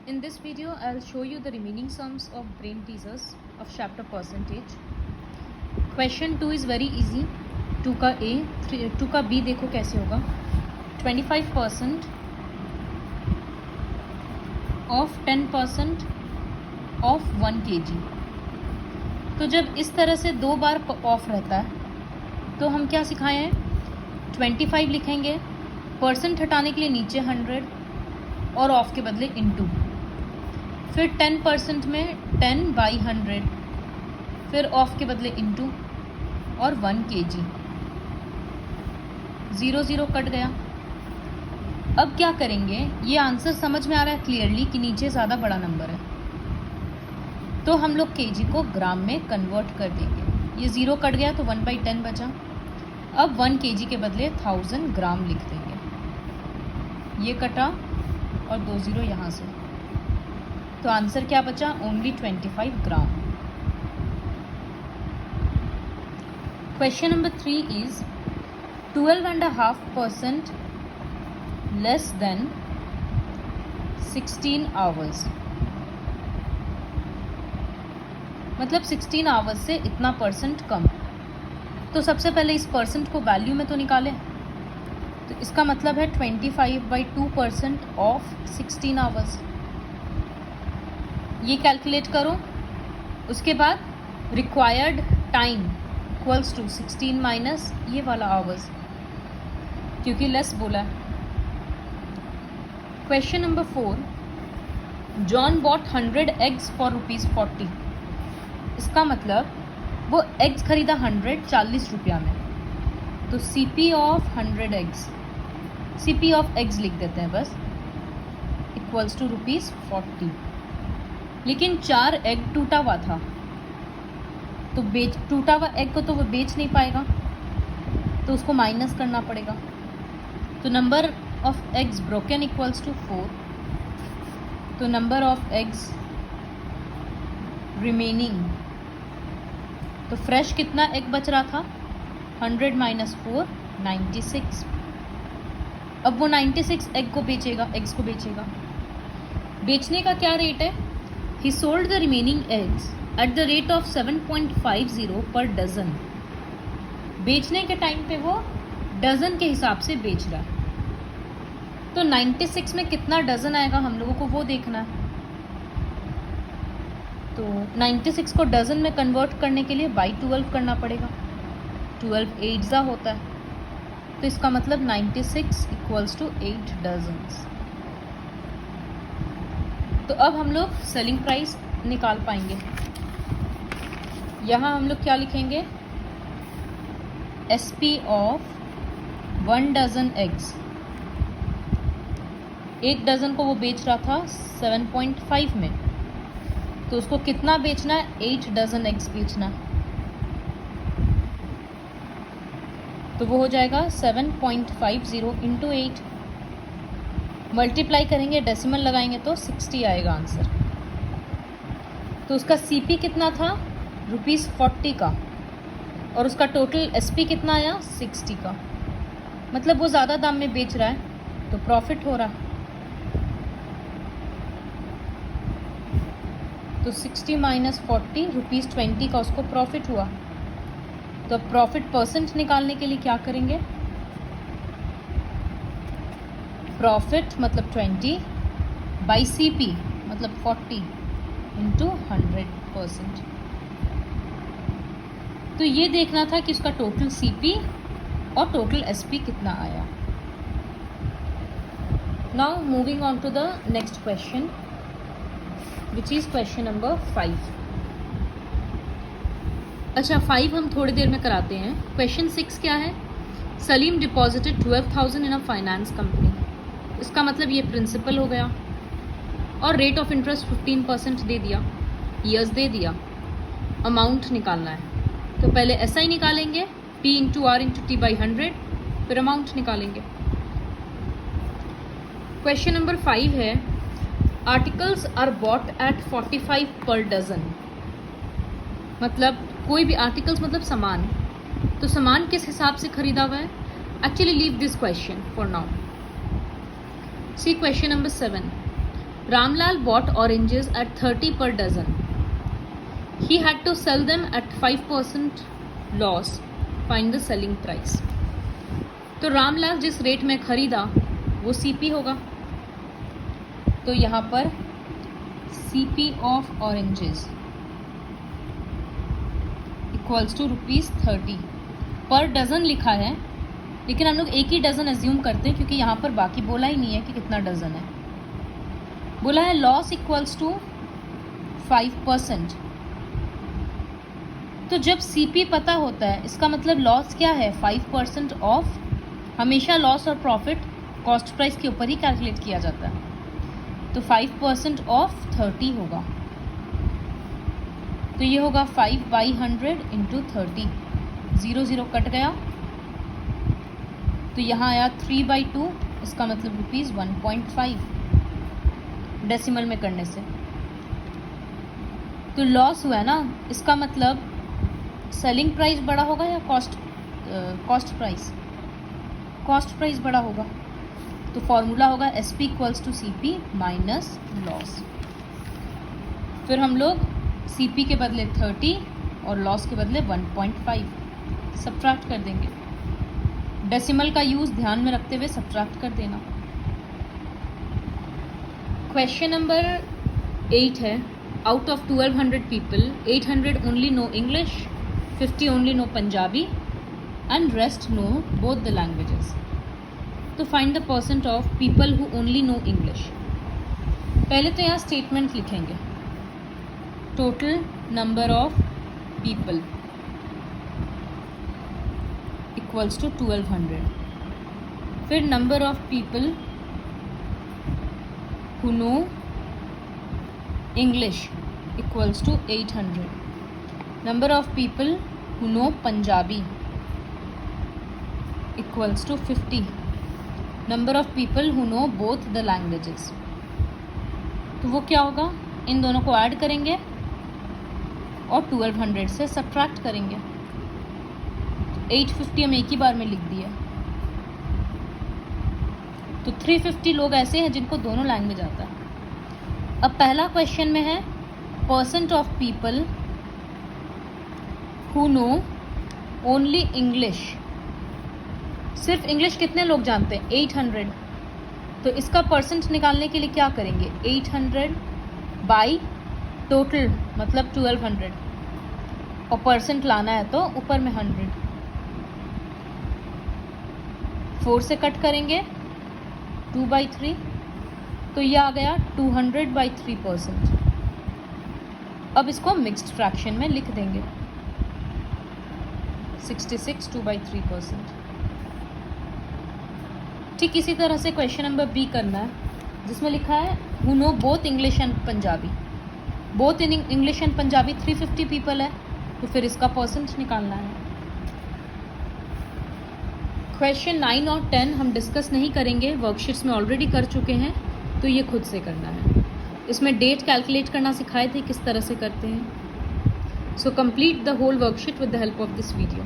In this video, I'll show you the remaining sums of brain teasers of chapter percentage. Question 2 is very easy. 2 का A, 2 का B देखो कैसे होगा. 25% of 10% of 1 kg. तो जब इस तरह से दो बार ऑफ रहता है तो हम क्या सिखाए हैं, 25 लिखेंगे, परसेंट हटाने के लिए नीचे 100 और ऑफ के बदले इनटू, फिर 10% में 10/100, फिर ऑफ के बदले इनटू और 1 kg. 0 0 कट गया. अब क्या करेंगे, ये आंसर समझ में आ रहा है क्लियरली कि नीचे ज़्यादा बड़ा नंबर है, तो हम लोग kg को ग्राम में कन्वर्ट कर देंगे. ये 0 कट गया तो 1/10 बचा. अब 1 kg के बदले 1000 ग्राम लिख देंगे. ये कटा और 2 0 यहाँ से, तो आंसर क्या बचा, only 25 gram. Question number 3 is 12.5% less than 16 hours. मतलब 16 आवर्स से इतना परसेंट कम. तो सबसे पहले इस परसेंट को वैल्यू में तो निकालें. तो इसका मतलब है 25/2% ऑफ 16 आवर्स. ये कैलकुलेट करो. उसके बाद required time equals to 16 minus ये वाला आवर्स, क्योंकि लेस बोला है. Question number 4, John bought 100 eggs for ₹40. इसका मतलब वो एग्स खरीदा 40 रुपया में. तो CP of 100 eggs, CP of eggs लिख देते हैं बस, इक्वल्स टू ₹40. लेकिन 4 एग टूटा हुआ था, तो टूटा हुआ एग को तो वो बेच नहीं पाएगा, तो उसको माइनस करना पड़ेगा. तो number of eggs broken equals to 4. तो नंबर ऑफ एग्स रिमेनिंग, तो फ्रेश कितना एग बच रहा था, 100 माइनस 4 96. अब वो 96 एग को बेचेगा, एग्स को बेचेगा. बेचने का क्या रेट है, he sold the remaining eggs at the rate of 7.50 per dozen. बेचने के टाइम पे वो डजन के हिसाब से बेच रहा है. तो 96 में कितना डजन आएगा हम लोगों को वो देखना है. तो 96 को डजन में कन्वर्ट करने के लिए बाई 12 करना पड़ेगा. 12 8 होता है, तो इसका मतलब 96 इक्वल्स टू 8 डजन्स. तो अब हम लोग सेलिंग प्राइस निकाल पाएंगे. यहाँ हम लोग क्या लिखेंगे, SP of 1 dozen eggs. 1 dozen को वो बेच रहा था 7.5 में, तो उसको कितना बेचना है, 8 डजन एग्स बेचना. तो वो हो जाएगा 7.50 इंटू 8. मल्टीप्लाई करेंगे, डेसिमल लगाएंगे तो 60 आएगा आंसर. तो उसका CP कितना था, ₹40 का, और उसका टोटल SP कितना आया, 60 का. मतलब वो ज़्यादा दाम में बेच रहा है, तो प्रॉफिट हो रहा है. तो 60 माइनस 40, ₹20 का उसको प्रॉफिट हुआ. तो प्रॉफिट परसेंट निकालने के लिए क्या करेंगे, प्रॉफिट मतलब 20 बाई CP मतलब 40 इंटू 100%. तो ये देखना था कि उसका टोटल CP और टोटल SP कितना आया. Now moving on to the next question, which is question number 5. अच्छा, 5 हम थोड़ी देर में कराते हैं. क्वेश्चन 6 क्या है, Salim deposited 12,000 in a finance company. इसका मतलब ये प्रिंसिपल हो गया, और रेट ऑफ इंटरेस्ट 15% दे दिया, ईयर्स दे दिया. अमाउंट निकालना है, तो पहले SI निकालेंगे, P into R into T by 100, फिर अमाउंट निकालेंगे. क्वेश्चन नंबर 5 है, आर्टिकल्स आर बॉट एट 45 पर डजन. मतलब कोई भी आर्टिकल्स मतलब सामान, तो सामान किस हिसाब से खरीदा हुआ है. Actually leave this question for now. See question number 7. Ramlal bought oranges at 30 per dozen. He had to sell them at 5% loss. Find the selling price. तो रामलाल जिस रेट में खरीदा वो CP होगा. तो यहाँ पर CP of oranges equals to ₹30 per dozen लिखा है, लेकिन हम लोग एक ही डज़न एज्यूम करते हैं क्योंकि यहाँ पर बाकी बोला ही नहीं है कि कितना डज़न है. बोला है लॉस इक्वल्स टू 5%. तो जब CP पता होता है इसका मतलब लॉस क्या है, 5% ऑफ. हमेशा लॉस और प्रॉफिट कॉस्ट प्राइस के ऊपर ही कैलकुलेट किया जाता है. तो 5% ऑफ 30 होगा. तो ये होगा 5/100 इंटू 30. 0 कट गया तो यहाँ आया 3/2. इसका मतलब ₹1.5 डेसिमल में करने से. तो लॉस हुआ है ना, इसका मतलब सेलिंग प्राइस बड़ा होगा या कॉस्ट प्राइस. कॉस्ट प्राइस बड़ा होगा. तो फॉर्मूला होगा SP equals to CP minus loss. फिर हम लोग CP के बदले 30 और लॉस के बदले 1.5 सब्ट्रैक्ट कर देंगे. डेसिमल का यूज़ ध्यान में रखते हुए सब्ट्रैक्ट कर देना. क्वेश्चन नंबर 8 है. Out of 1200 people 800 only know English, 50 only know Punjabi and rest know both the languages. तो find the percent of people who only know English. पहले तो यहाँ स्टेटमेंट लिखेंगे. Total number of people equals to 1200. फिर number of people who know English equals to 800. Number of people who know Punjabi equals to 50. Number of people who know both the languages. तो वो क्या होगा, इन दोनों को ऐड करेंगे और 1200 से सब्ट्रैक्ट करेंगे. 850 हम एक ही बार में लिख दिया. तो 350 लोग ऐसे हैं जिनको दोनों लैंग्वेज आता है. अब पहला क्वेश्चन में है percent of people who no only English. सिर्फ इंग्लिश कितने लोग जानते हैं, 800. तो इसका परसेंट निकालने के लिए क्या करेंगे, 800 बाई टोटल मतलब 1200 और परसेंट लाना है तो ऊपर में 100. 4 से कट करेंगे 2/3. तो ये आ गया 200/3%. अब इसको मिक्स्ड फ्रैक्शन में लिख देंगे 66 2/3%. ठीक इसी तरह से क्वेश्चन नंबर B करना है जिसमें लिखा है who know both English and Punjabi. Both in English and Punjabi 350 people है, तो फिर इसका परसेंट निकालना है. क्वेश्चन 9 और 10 हम डिस्कस नहीं करेंगे, वर्कशीट्स में ऑलरेडी कर चुके हैं, तो ये खुद से करना है. इसमें डेट कैलकुलेट करना सिखाए थे, किस तरह से करते हैं. So complete the whole worksheet with the help of this video.